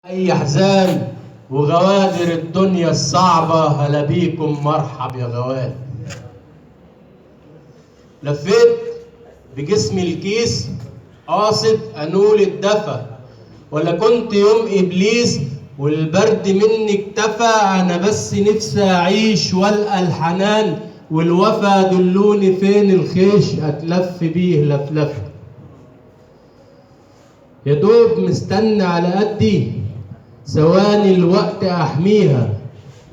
أي أحزان وغوادر الدنيا الصعبة، هلا بيكم مرحب يا غوال. لفيت بجسمي الكيس قاصد أنول الدفا، ولا كنت يوم إبليس والبرد مني اكتفى. أنا بس نفسي أعيش والقى الحنان والوفا، دلوني فين الخيش أتلف بيه لفلفة. يا دوب مستنى على قدي ثواني الوقت أحميها،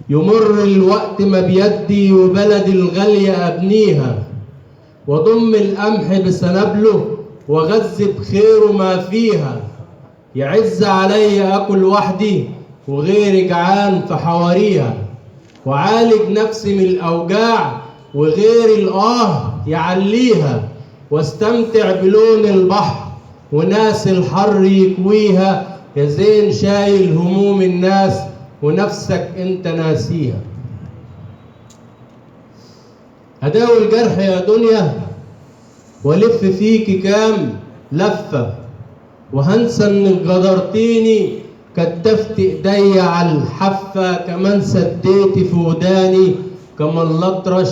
يمر الوقت ما بيدي وبلدي الغالية أبنيها، وضم القمح بسنابله وغذي بخيره ما فيها. يعز علي أكل وحدي وغيري جعان في حواريها، وعالج نفسي من الأوجاع وغيري الآه يعليها، واستمتع بلون البحر وناس الحر يكويها. يا زين شايل هموم الناس ونفسك انت ناسيها. هداوي الجرح يا دنيا والف فيكي كام لفة، وهنسى انك غدرتيني كتفت ايديا على الحفة. كمان سديتي في وداني كمان الاطرش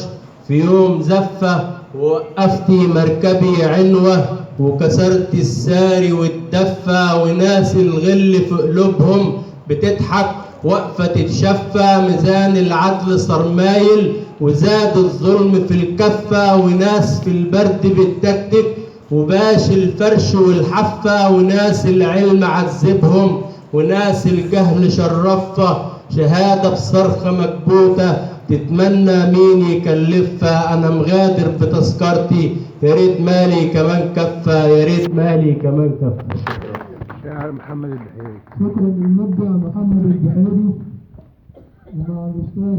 في يوم زفة، ووقفتي مركبي عنوة وكسرت الساري والدفة. وناس الغل في قلوبهم بتضحك وقفة تتشفى، ميزان العدل صار مايل وزاد الظلم في الكفة. وناس في البرد بتتكتك وباش الفرش والحفة، وناس العلم عذبهم وناس الجهل شرفها. شهادة بصرخة مكبوتة تتمنى مين يكلفها. أنا مغادر بتذكرتي يا ريت مالي كمان كفة، يا ريت مالي كمان كفة. شاعر محمد البحيري. شكرا للمبدع محمد البحيري ومع الأستاذ